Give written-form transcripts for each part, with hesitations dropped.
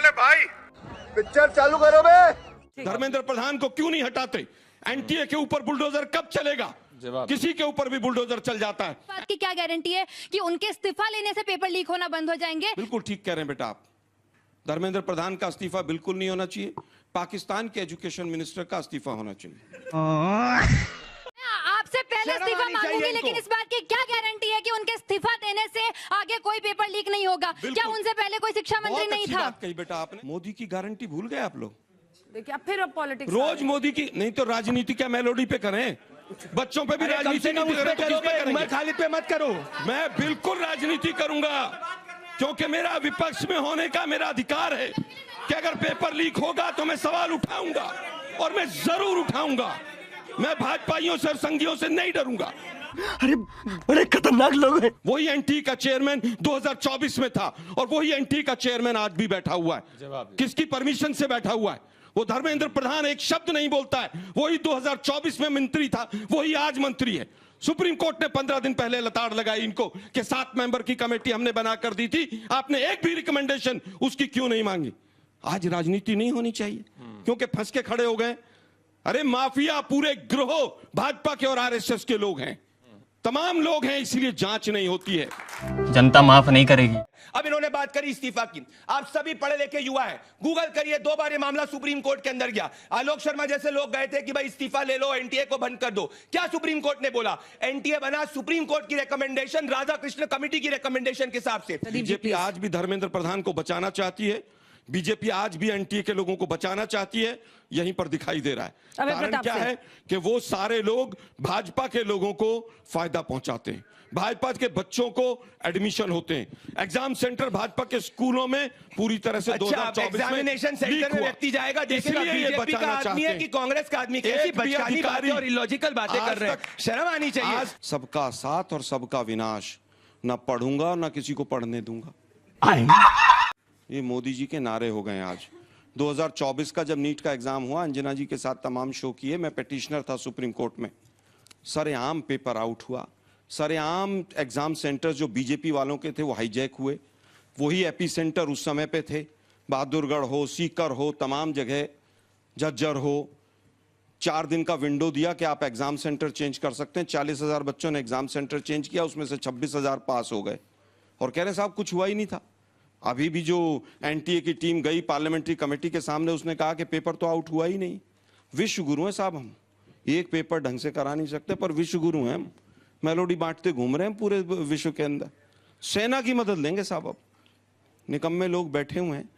मेरे भाई। पिक्चर चालू करो बे। धर्मेंद्र प्रधान को क्यों नहीं हटाते? एनटीए के ऊपर बुलडोजर कब चलेगा? किसी के ऊपर भी बुलडोजर चल जाता है। बात की क्या गारंटी है कि उनके इस्तीफा लेने से पेपर लीक होना बंद हो जाएंगे? बिल्कुल ठीक कह रहे हैं बेटा आप। धर्मेंद्र प्रधान का इस्तीफा बिल्कुल नहीं होना चाहिए। पाकिस्तान के एजुकेशन मिनिस्टर का इस्तीफा होना चाहिए। आपसे पहले इस्तीफा मांगूंगी, लेकिन इस बात की क्या गारंटी है कि उनके इस्तीफा देने से आगे कोई पेपर लीक नहीं होगा? क्या उनसे पहले कोई शिक्षा मंत्री नहीं था? बात कही बेटा आपने। मोदी की गारंटी भूल गए आप लोग। देखिए अब फिर पॉलिटिक्स रोज मोदी की नहीं तो राजनीति क्या मेलोडी पे करें? बच्चों पे भी राजनीति नहीं करें तो किस पे करेंगे? खालिद पे मत करो। मैं बिल्कुल राजनीति करूंगा, क्योंकि मेरा विपक्ष में होने का मेरा अधिकार है कि अगर पेपर लीक होगा तो मैं सवाल उठाऊंगा, और मैं जरूर उठाऊंगा। मैं भाजपाइयों से और संघियों से नहीं डरूंगा। अरे बड़े खतरनाक लोग हैं। वही एनटी का चेयरमैन 2024 में था और वही एनटी का चेयरमैन आज भी बैठा हुआ है। किसकी परमिशन से बैठा हुआ है? वो धर्मेंद्र प्रधान एक शब्द नहीं बोलता है। वही 2024 में मंत्री था, वही आज मंत्री है। सुप्रीम कोर्ट ने 15 दिन पहले लताड़ लगाई इनको कि 7 मेंबर की कमेटी हमने बनाकर दी थी, आपने एक भी रिकमेंडेशन उसकी क्यों नहीं मांगी? आज राजनीति नहीं होनी चाहिए क्योंकि फंस के खड़े हो गए। अरे माफिया पूरे गिरोह भाजपा के और आरएसएस के लोग हैं, तमाम लोग हैं, इसलिए जांच नहीं होती है। जनता माफ नहीं करेगी। अब इन्होंने बात करी इस्तीफा की। आप सभी पढ़े लिखे युवा हैं, गूगल करिए, 2 बार ये मामला सुप्रीम कोर्ट के अंदर गया। आलोक शर्मा जैसे लोग गए थे कि भाई इस्तीफा ले लो, एनटीए को बंद कर दो। क्या सुप्रीम कोर्ट ने बोला? एनटीए बना सुप्रीम कोर्ट की रिकमेंडेशन, राधा कृष्ण कमेटी की रिकमेंडेशन के हिसाब से। बीजेपी आज भी धर्मेंद्र प्रधान को बचाना चाहती है। बीजेपी आज भी एनटीए के लोगों को बचाना चाहती है। यहीं पर दिखाई दे रहा है। कारण क्या है कि वो सारे लोग भाजपा के लोगों को फायदा पहुंचाते हैं। भाजपा के बच्चों को एडमिशन होते हैं। एग्जाम सेंटर भाजपा के स्कूलों में पूरी तरह से 2024 में एग्जामिनेशन सेंटर में व्यक्ति जाएगा, देखेगा बीजेपी का आदमी है कि कांग्रेस का आदमी। कैसी बचकानी बातें और इलॉजिकल बातें कर रहे हैं, शर्म आनी चाहिए। आज सबका साथ और सबका विनाश, ना पढ़ूंगा ना किसी को पढ़ने दूंगा, ये मोदी जी के नारे हो गए आज। 2024 का जब नीट का एग्जाम हुआ, अंजना जी के साथ तमाम शो किए, मैं पिटिशनर था सुप्रीम कोर्ट में। सरेआम पेपर आउट हुआ, सरेआम एग्जाम सेंटर जो बीजेपी वालों के थे वो हाईजैक हुए। वही एपी सेंटर उस समय पे थे, बहादुरगढ़ हो, सीकर हो, तमाम जगह, झज्जर हो। 4 दिन का विंडो दिया कि आप एग्जाम सेंटर चेंज कर सकते हैं। 40,000 बच्चों ने एग्जाम सेंटर चेंज किया, उसमें से 26,000 पास हो गए और कह रहे साहब कुछ हुआ ही नहीं था। अभी भी जो एनटीए की टीम गई पार्लियामेंट्री कमेटी के सामने, उसने कहा कि पेपर तो आउट हुआ ही नहीं। विश्व गुरु हैं साहब हम, एक पेपर ढंग से करा नहीं सकते पर विश्व गुरु हैं हम। मेलोडी बांटते घूम रहे हैं पूरे विश्व के अंदर। सेना की मदद लेंगे साहब, अब निकम्मे लोग बैठे हुए हैं।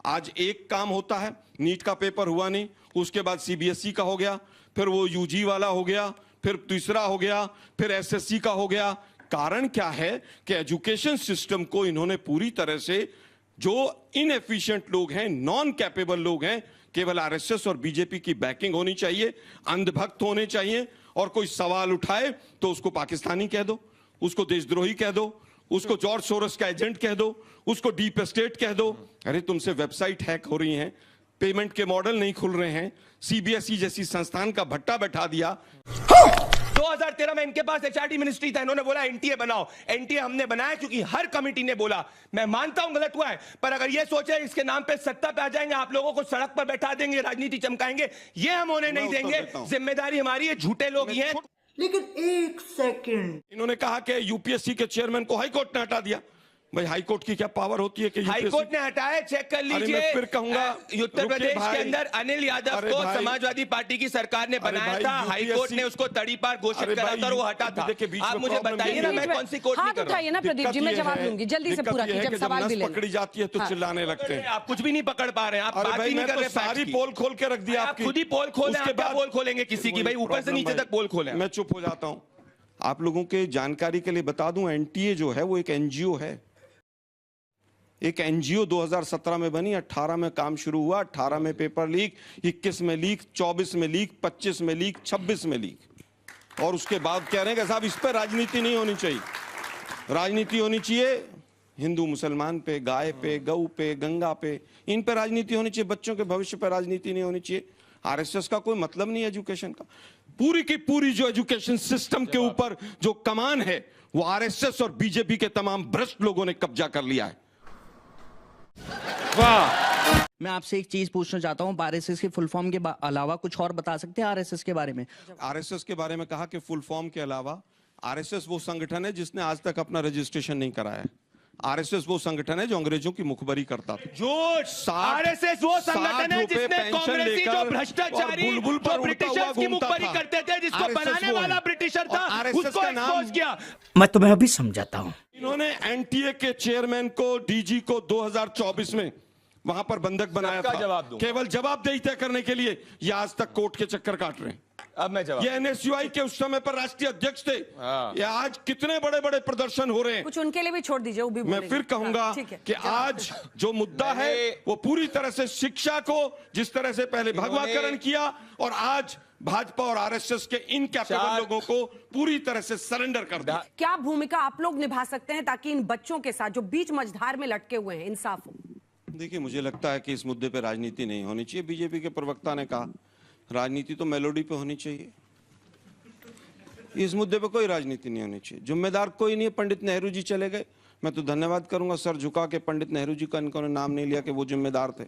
आज एक काम होता है, नीट का पेपर हुआ नहीं, उसके बाद सीबीएसई का हो गया, फिर वो यूजी वाला हो गया, फिर तीसरा हो गया, फिर एसएससी का हो गया। कारण क्या है कि एजुकेशन सिस्टम को इन्होंने पूरी तरह से, जो इनएफिशिएंट लोग हैं, नॉन कैपेबल लोग हैं, केवल आरएसएस और बीजेपी की बैकिंग होनी चाहिए, अंधभक्त होने चाहिए, और कोई सवाल उठाए तो उसको पाकिस्तानी कह दो, उसको देशद्रोही कह दो, उसको जॉर्ज सोरोस का एजेंट कह दो, उसको डीप स्टेट कह दो। अरे तुमसे वेबसाइट हैक हो रही हैं, पेमेंट के मॉडल नहीं खुल रहे हैं, सीबीएसई जैसी संस्थान का भट्टा बैठा दिया। 2013 में इनके पास एचआरडी मिनिस्ट्री था, इन्होंने बोला एनटीए बनाओ। एनटीए हमने बनाया क्योंकि हर कमेटी ने बोला। मैं मानता हूं गलत हुआ है, पर अगर ये सोचे इसके नाम पे सत्ता पे आ जाएंगे, आप लोगों को सड़क पर बैठा देंगे, राजनीति चमकाएंगे, ये हम होने नहीं देंगे। जिम्मेदारी हमारी है, झूठे लोग ही हैं। लेकिन एक सेकंड, इन्होंने कहा कि यूपीएससी के चेयरमैन को हाईकोर्ट ने हटा दिया। भाई हाईकोर्ट की क्या पावर होती है कि हाईकोर्ट ने हटाया? चेक कर लीजिए। फिर कहूंगा उत्तर प्रदेश के अंदर अनिल यादव को समाजवादी पार्टी की सरकार ने बनाया था, हाईकोर्ट ने उसको तड़ीपार घोषित करा था और वो हटा था। आप मुझे बताइए ना, मैं कौन सी कोर्ट नहीं कर रहा हूं। ना प्रदीप जी, मैं जवाब दूंगी जल्दी से पूरा कीजिए, जब सवाल भी पकड़ी जाती है तो चिल्लाने लगते हैं। आप कुछ भी नहीं पकड़ पा रहे हैं, आप बात ही नहीं कर रहे। सारी पोल खोल के रख दिया, आप खुद ही पोल खोले, आप क्या पोल खोलेंगे किसी की? भाई ऊपर से नीचे तक पोल खोले। मैं चुप हो जाता हूं। आप लोगों के जानकारी के लिए बता दूं, एनटीए जो है वो एक एनजीओ है। एक एनजीओ 2017 में बनी, 18 में काम शुरू हुआ, 18 में पेपर लीक, 21 में लीक, 24 में लीक, 25 में लीक, 26 में लीक। और उसके बाद कह रहे हैं कि साहब इस पर राजनीति नहीं होनी चाहिए। राजनीति होनी चाहिए हिंदू मुसलमान पे, गाय पे, गऊ पे, गंगा पे, इन पे राजनीति होनी चाहिए, बच्चों के भविष्य पे राजनीति नहीं होनी चाहिए। आरएसएस का कोई मतलब नहीं एजुकेशन का। पूरी की पूरी जो एजुकेशन सिस्टम के ऊपर जो कमान है वो आरएसएस और बीजेपी के तमाम भ्रष्ट लोगों ने कब्जा कर लिया है। वाह। मैं आपसे एक चीज पूछना चाहता हूँ, आरएसएस की फुल फॉर्म के अलावा कुछ और बता सकते हैं आरएसएस के बारे में? आरएसएस के बारे में कहा कि फुल फॉर्म के अलावा आरएसएस वो संगठन है जिसने आज तक अपना रजिस्ट्रेशन नहीं कराया है। आरएसएस वो संगठन है जो अंग्रेजों की मुखबरी करता था। झूठ। आरएसएस वो संगठन है जिसने कांग्रेसी जो भ्रष्टाचारी जो ब्रिटिशर्स की मुखबरी करते थे, जिसको बनाने वाला ब्रिटिशर था, उसको एक्सपोज किया। मैं तुम्हें अभी समझाता हूँ। इन्होंने एनटीए के चेयरमैन को, डीजी को 2024 में वहां पर बंधक बनाया था। जवाब दूंगा। केवल जवाबदेही तय करने के लिए ये आज तक कोर्ट के चक्कर काट रहे हैं। अब मैं जवाब। ये एनएसयूआई के उस समय पर राष्ट्रीय अध्यक्ष थे। ये आज कितने बड़े बड़े प्रदर्शन हो रहे हैं। कुछ उनके लिए भी छोड़ दीजिए, वो भी मैं फिर कहूंगा कि आज जो मुद्दा है वो पूरी तरह से शिक्षा को, जिस तरह से पहले भगवाकरण किया और आज भाजपा और आरएसएस के इन कैपेबल लोगों को पूरी तरह से सरेंडर कर दिया। क्या भूमिका आप लोग निभा सकते हैं ताकि इन बच्चों के साथ जो बीच मझधार में लटके हुए हैं इंसाफ हो? देखिए, मुझे लगता है कि इस मुद्दे पे राजनीति नहीं होनी चाहिए। बीजेपी के प्रवक्ता ने कहा राजनीति तो मेलोडी पे होनी चाहिए। इस मुद्दे पे कोई राजनीति नहीं होनी चाहिए। जिम्मेदार कोई नहीं है। पंडित नेहरू जी चले गए, मैं तो धन्यवाद करूंगा सर झुका के पंडित नेहरू जी का इन्होंने नाम नहीं लिया कि वो जिम्मेदार थे।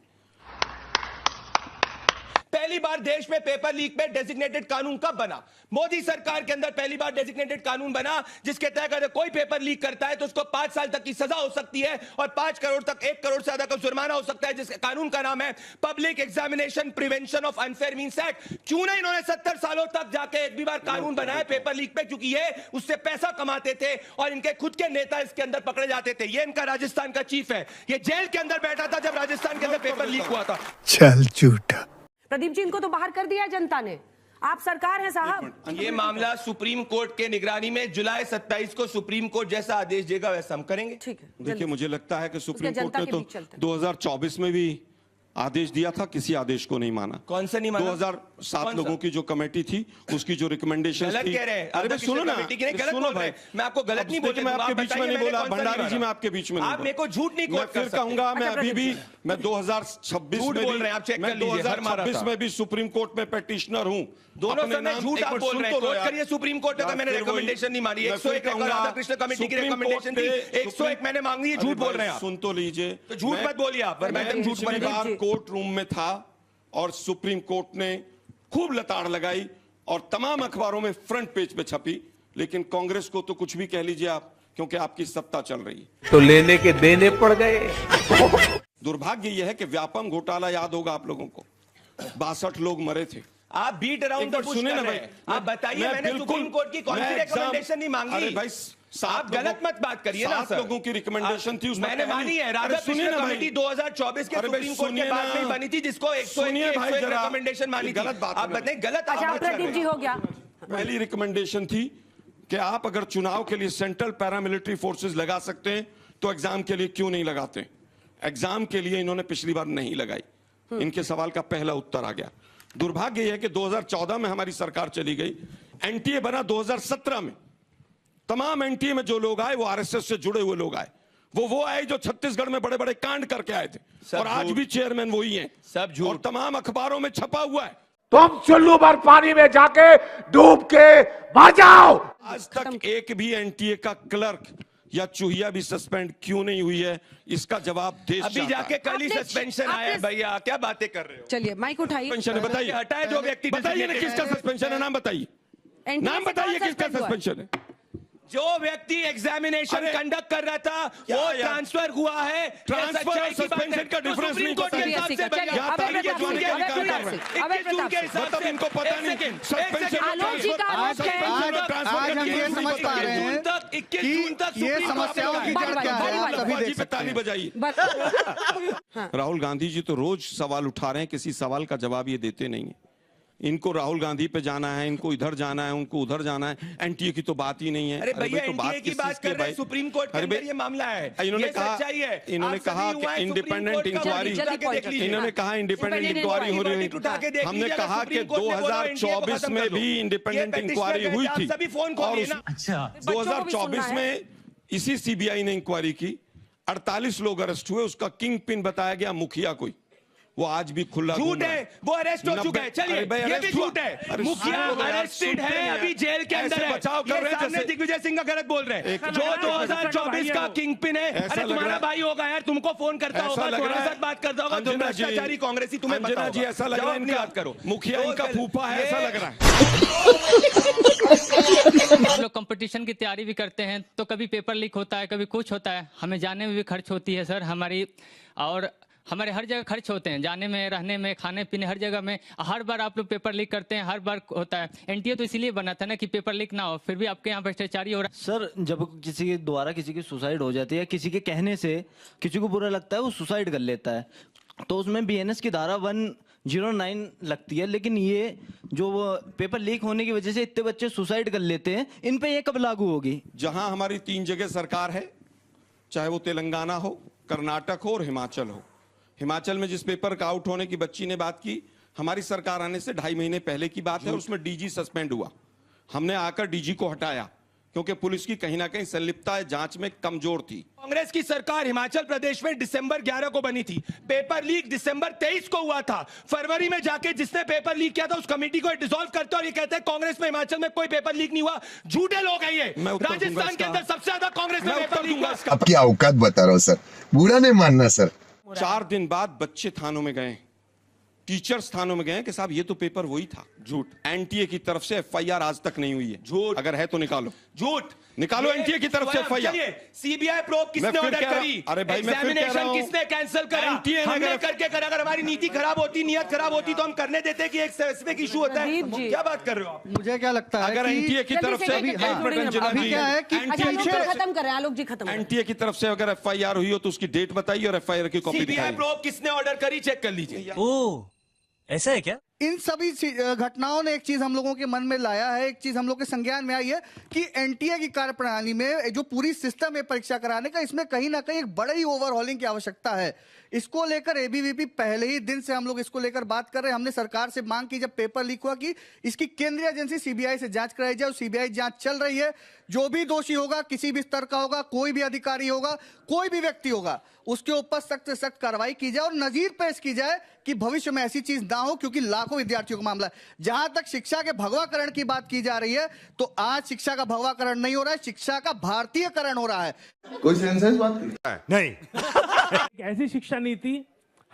पहली बार देश में पेपर लीक में डेजिग्नेटेड कानून कब बना? मोदी सरकार के अंदर पहली बार डेजिग्नेटेड कानून बना, जिसके तहत अगर कोई पेपर लीक करता है तो उसको 5 साल तक की सजा हो सकती है और 5 करोड़ तक 1 करोड़ से ज्यादा का जुर्माना हो सकता है, जिसके कानून का नाम है public examination prevention of unfair means act. क्यों नहीं इन्होंने 70 सालों तक जाके एक भी बार कानून बनाया पेपर लीक पे? क्योंकि ये उससे पैसा कमाते थे और इनके खुद के नेता इसके अंदर पकड़े जाते थे। ये इनका राजस्थान का चीफ है, ये जेल के अंदर बैठा था जब राजस्थान के अंदर पेपर लीक हुआ था। चल झूठा। प्रदीप जी, इनको तो बाहर कर दिया जनता ने, आप सरकार है साहब। ये मामला सुप्रीम कोर्ट के निगरानी में जुलाई 27 को सुप्रीम कोर्ट जैसा आदेश देगा वैसा हम करेंगे। ठीक है, देखिए, मुझे लगता है कि सुप्रीम उसके कोर्ट ने जनता तो के बीच चलते हैं। 2024 में भी आदेश दिया था, किसी आदेश को नहीं माना। कौन सा नहीं माना? 2007 लोगों की जो कमेटी थी उसकी जो रिकमेंडेशन गलत थी। कह रहे हैं। अरे सुनो ना, सुनो भाई, मैं आपको गलत नहीं बोल, मैं आपके बीच में नहीं बोला, भंडारी जी मैं आपके बीच में नहीं आप मेरे को झूठ नहीं मैं कोट कर फिर सकते। कहूंगा, मैं अभी भी मैं 2026 झूठ में बोल भी रहे हैं, आप चेक मैं कर लीजिए, हर मारा 2026 था। में भी सुप्रीम कोर्ट में पेटिशनर हूं। दोनों अपने समय नाम- झूठ एक आप मिनट बोल सुन रहे तो हैं। लो कोर्ट यार। करिए सुप्रीम कोर्ट का, मैंने फिर वही- रिकमेंडेशन नहीं मानी। मैं 101 फिर कहूंगा, राधाकृष्ण कमेटी की सुप्रीम रिकमेंडेशन कोर्ट थी, पे- 101 मैंने मांगी है। झूठ अरे बोल भाई, रहे हैं आप। सुन तो लीजिए, तो झूठ मत बोलिए आप, पर मैं एकदम झूठ पिछली बोल बार कोर्ट रूम में था और सुप्रीम कोर्ट ने खूब लताड़ लगाई और तमाम अखबारों में फ्रंट पेज पे छपी, लेकिन कांग्रेस को तो कुछ भी कह लीजिए आप, क्योंकि आपकी सत्ता चल रही है। तो लेने के देने पड़ गए। दुर्भाग्य यह है कि व्यापम घोटाला याद होगा आप लोगों को, 62 लोग मरे थे। आप बीट अराउंड द बुश सुने कर ना रहे भाई, हैं। आप बताइए, मैंने बिल्कुल- सुप्रीम कोर्ट की कौन सी मैं रिकमेंडेशन नहीं मांगी? अरे भाई, आप गलत मत बात करिए ना 7 सर। लोगों की रिकमेंडेशन थी, उसमें मैंने पहली- मानी है। अरे राधाकृष्ण सुनिए ना भाई। कमेटी 2024 के अरे भाई, सुप्रीम कोर्ट के सुनिए बाद ना। में बनी थी, जिसको 101 सुनिए भाई की जरा। रिकमेंडेशन मानी ये थी। गलत बात आप है। बताइए, गलत अच्छा, आप प्रदीप जी हो गया। पहली रिकमेंडेशन थी कि आप अगर चुनाव के लिए सेंट्रल पैरामिलिट्री फोर्सेस लगा सकते हैं तो एग्जाम के लिए क्यों नहीं लगाते? एग्जाम के लिए इन्होंने पिछली बार नहीं लगाई। इनके सवाल का पहला उत्तर आ गया। दुर्भाग्य यह है कि 2014 में हमारी सरकार चली गई, एनटीए बना 2017 में। तमाम एनटीए में जो लोग आए वो आरएसएस से जुड़े हुए लोग आए। वो आए जो छत्तीसगढ़ में बड़े बड़े कांड करके आए थे और आज भी चेयरमैन वही हैं। सब झूठ। और तमाम अखबारों में छपा हुआ है। तुम चुल्लू भर पानी में जाके डूब के मर जाओ। आज तक एक भी एनटीए का क्लर्क या चूहिया भी सस्पेंड क्यों नहीं हुई है, इसका जवाब देश अभी चाहता जाके है। कल ही आपने- सस्पेंशन आया है भैया, क्या बातें कर रहे हो? चलिए माइक उठाइए। सस्पेंशन है, बताइए। हटाए जो व्यक्ति बताइए ना किसका सस्पेंशन है, नाम बताइए। NTA नाम से बताइए कौन किसका suspend हुआ है? सस्पेंशन है। जो व्यक्ति एग्जामिनेशन अरे, कंडक्ट कर रहा था क्या वो यार? ट्रांसफर हुआ है। ट्रांसफर और सस्पेंशन का डिफरेंस नहीं कोर्ट के पता। हिसाब से चलिए, भैया, यहाँ तारीख प्रताप जवानी सिंह, का अभय अधिकार प्रताप है। सिंह, अभय 21 जून के प्रताप हिसाब मतलब से इनको पता एक नहीं। सेकंड, सस्पेंशन आलोक जी का आरोप है। आज हम ये समझ पा रहे हैं 21 जून तक कि ये सुप्रीम कोर्ट समस्याओं की में जड़ बारी- क्या है, बारी- आप सभी बाजी देख पे सकते ताली हैं। बजाइए। राहुल गांधी जी तो रोज सवाल उठा रहे हैं, किसी सवाल का जवाब ये देते नहीं है। इनको राहुल गांधी पे जाना है, इनको इधर जाना है, उनको उधर जाना है। एनटीए की तो बात ही नहीं है। अरे भैया, तो एनटीए की किस बात चीज़ की कर रहे हैं, भाई? सुप्रीम कोर्ट के अरे अंदर भाई, ये मामला है। इन्होंने ये कहा सच्चाई है। इन्होंने आप कहा सभी हुआ है, कि सुप्रीम इंडिपेंडेंट कोर्ट का इंक्वायरी जल्दी point देख लीजिए। इन्होंने कहा इंडिपेंडेंट इंक्वायरी हो रही उठा के है। देख हमने लीजिए, कहा अगर कि सुप्रीम कोर्ट ने बोला, एनटीए को 2024 खत्म में कर दो। भी ये इंडिपेंडेंट petitioner इंक्वायरी कहते हुई हैं, थी आप सभी फोन और खोलिए ना। अच्छा, बच्चों को भी सुनना 2024 है। में इसी सीबीआई ने इंक्वायरी की, 48 लोग अरेस्ट हुए। उसका किंग पिन बताया गया मुखिया कोई, वो आज भी खुला झूठ घूम रहा है, वो अरेस्ट हो चुका है। चलिए, अरे भाई, ये भी arrest हुआ। झूठ है। अरे मुखिया सुनो यार, अरेस्टेड सुनते है, हैं अभी जेल के अंदर ऐसे है। बचाव कर ये रहे हैं सामने जैसे- दिग्विजय सिंह का गलत बोल रहे हैं, जो लग रहा है 2024 का किंग पिन है। ऐसा अरे लग तुम्हारा रहा है। भाई होगा यार, तुमको फोन करता ऐसा होगा, लग तुम्हारे रहा है। साथ बात करता होगा, तुम अंजना जी, भ्रष्टाचारी कांग्रेसी, तुम्हें पता अंजना होगा। जी, ऐसा लग रहा जाओ है अपनी इनका बात करो। मुखिया तो इनका फूफा है, ये- ऐसा लग रहा है। हम लोग कंपटीशन की तैयारी भी करते हैं तो कभी पेपर लीक होता है, कभी कुछ होता है, हमें जाने में भी खर्च होती है सर हमारी, और हमारे हर जगह खर्च होते हैं, जाने में, रहने में, खाने पीने, हर जगह में। हर बार आप लोग पेपर लीक करते हैं, हर बार होता है। एनटीए तो इसीलिए बना था ना कि पेपर लीक ना हो, फिर भी आपके यहाँ भ्रष्टाचारी हो रहा है। सर जब किसी के द्वारा किसी की सुसाइड हो जाती है, किसी के कहने से किसी को बुरा लगता है, वो सुसाइड कर लेता है, तो उसमें बीएनएस की धारा 109 लगती है। लेकिन ये जो पेपर लीक होने की वजह से इतने बच्चे सुसाइड कर लेते हैं, इन पे ये कब लागू होगी? जहां हमारी 3 जगह सरकार है, चाहे वो तेलंगाना हो, कर्नाटक हो और हिमाचल हो। हिमाचल में जिस पेपर का आउट होने की बच्ची ने बात की, हमारी सरकार आने से 2.5 महीने पहले की बात है, और उसमें डीजी सस्पेंड हुआ। हमने आकर डीजी को हटाया क्योंकि पुलिस की कहीं ना कहीं संलिप्तता जांच में कमजोर थी। कांग्रेस की सरकार हिमाचल प्रदेश में दिसंबर 11 को बनी थी, पेपर लीक दिसंबर 23 को हुआ था। फरवरी में जाके जिसने पेपर लीक किया था उस कमेटी को डिसॉल्व करते और ये कहते हैं कांग्रेस में हिमाचल में कोई पेपर लीक नहीं हुआ। झूठे लोग हैं ये। मैं उत्तर दूंगा राजस्थान के इसका। अंदर सबसे ज्यादा कांग्रेस में मैं पेपर उत्तर लीक दूंगा हुआ। इसका। आपकी औकात बता रहा हूँ सर, बुरा नहीं मानना सर। 4 दिन बाद बच्चे थानों में गए, टीचर्स थानों में गए कि साहब ये तो पेपर वही था। झूठ। एनटीए की तरफ से एफआईआर आज तक नहीं हुई है। झूठ। अगर है तो निकालो। झूठ। निकालो एनटीए की तरफ से एफआईआर। सीबीआई प्रोब किसने मैं फिर ऑर्डर कह रहा- करी? अरे भाई, मैं फिर कह रहा एग्जामिनेशन हूं, किसने कैंसिल करा? NTA ने हमने अगर- करके करा। अगर हमारी नीति खराब होती, नियत खराब होती तो हम करने देते कि एक स्पेसिफिक इशू होता है। प्रदीप जी। क्या बात कर रहे हो आप? मुझे क्या लगता है अगर एनटीए की जल्दी तरफ से से एक मिनट, एक मिनट अंजना अभी जी, क्या है कि अच्छा NTA आलोक की जी तरफ खत्म करें, आलोक जी खत्म से करें। एनटीए की तरफ से अगर एफआईआर हुई हो तो उसकी डेट बताइए और एफआईआर की कॉपी सीबीआई दिखाइए। प्रोब किसने ऑर्डर करी? चेक कर लीजिए। ओह, ऐसा है क्या? इन सभी घटनाओं ने एक चीज हम लोगों के मन में लाया है, एक चीज हम लोग के संज्ञान में आई है कि एनटीए की कार्यप्रणाली में जो पूरी सिस्टम है परीक्षा कराने का, इसमें कहीं ना कहीं एक बड़ी ही ओवरहॉलिंग की आवश्यकता है। इसको लेकर एबीवीपी पहले ही दिन से हम लोग इसको लेकर बात कर रहे हैं। हमने सरकार से मांग की जब पेपर लीक हुआ कि इसकी केंद्रीय एजेंसी सीबीआई से जांच कराई जाए, और सीबीआई जांच चल रही है। जो भी दोषी होगा, किसी भी स्तर का होगा, कोई भी अधिकारी होगा, कोई भी व्यक्ति होगा, उसके ऊपर सख्त से सख्त कार्रवाई की जाए और नजीर पेश की जाए कि भविष्य में ऐसी चीज ना हो, क्योंकि लाखों विद्यार्थियों का मामला है। जहां तक शिक्षा के भगवाकरण की बात की जा रही है, तो आज शिक्षा का भगवाकरण नहीं हो रहा है, शिक्षा का भारतीयकरण हो रहा है। कोई सेंस है इस बात की? नहीं। एक ऐसी शिक्षा नीति,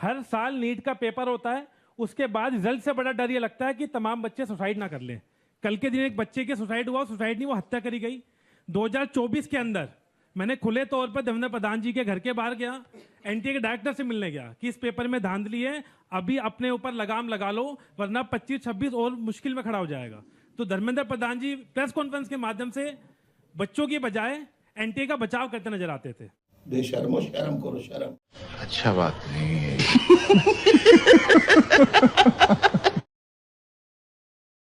हर साल नीट का पेपर होता है, उसके बाद रिजल्ट से बड़ा डर ये लगता है कि तमाम बच्चे सुसाइड ना कर लें। कल के दिन एक बच्चे के सुसाइड हुआ, सुसाइड नहीं, वो हत्या करी गई। 2024 के अंदर मैंने खुले तौर पर देवेंद्र प्रधान जी के घर के बाहर गया, एनटीए के डायरेक्टर से मिलने गया कि इस पेपर में धांधली है, अभी अपने ऊपर लगाम लगा लो वरना 25-26 और मुश्किल में खड़ा हो जाएगा। तो धर्मेंद्र प्रधान जी प्रेस कॉन्फ्रेंस के माध्यम से बच्चों की बजाय एनटीए का बचाव करते नजर आते थे। बेशर्मो, शर्म करो शर्म। अच्छा बात नहीं है।